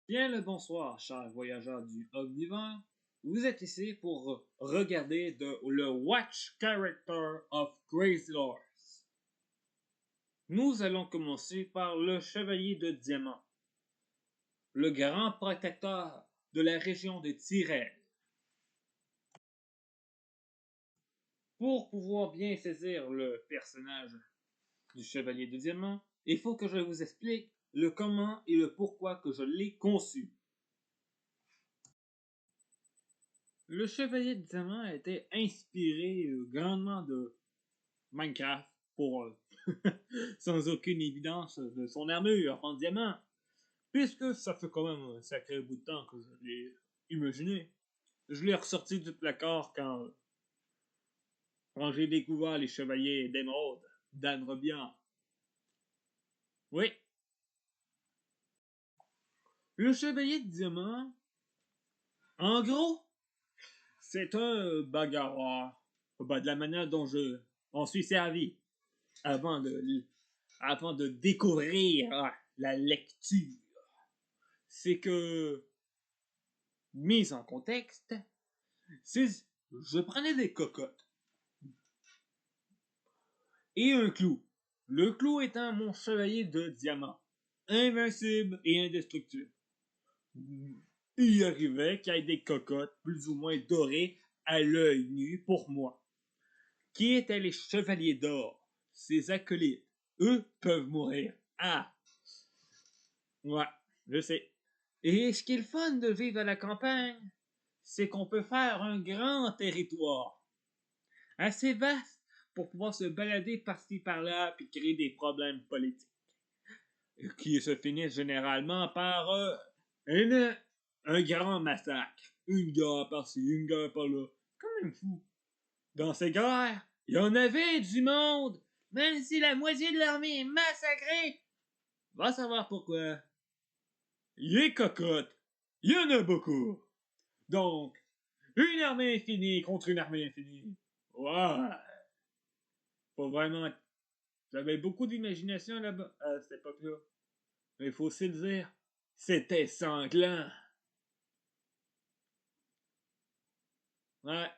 Bien le bonsoir, chers voyageurs du Omnivore. Vous êtes ici pour regarder le Watch Character of Crazy Horse. Nous allons commencer par le Chevalier de Diamant, le grand protecteur de la région de Tyrell. Pour pouvoir bien saisir le personnage du Chevalier de Diamant, il faut que je vous explique le comment et le pourquoi que je l'ai conçu. Le Chevalier de Diamant a été inspiré grandement de Minecraft sans aucune évidence de son armure en diamant, puisque ça fait quand même un sacré bout de temps que je l'ai imaginé. Je l'ai ressorti du placard quand j'ai découvert les Chevaliers d'Émeraude d'Anne Robian. Oui, le Chevalier de Diamant, en gros, c'est un bagarreur. De la manière dont je m'en suis servi avant de découvrir la lecture. C'est que, mise en contexte, je prenais des cocottes et un clou. Le clou étant mon chevalier de diamant, invincible et indestructible. Il y arrivait qu'il y ait des cocottes plus ou moins dorées à l'œil nu pour moi. Qui étaient les chevaliers d'or? Ces acolytes. Eux peuvent mourir. Ah! Ouais, je sais. Et ce qui est le fun de vivre à la campagne, c'est qu'on peut faire un grand territoire. Assez vaste pour pouvoir se balader par-ci par-là puis créer des problèmes politiques. Qui se finissent généralement par un grand massacre. Une guerre par-ci, une guerre par-là. Comme un fou. Dans ces guerres, il y en avait du monde, même si la moitié de l'armée est massacrée. Va savoir pourquoi. Les cocottes, il y en a beaucoup. Donc, une armée infinie contre une armée infinie. Ouais. Pas vraiment. J'avais beaucoup d'imagination là-bas à cette époque-là. Mais il faut aussi le dire, c'était sanglant. Ouais.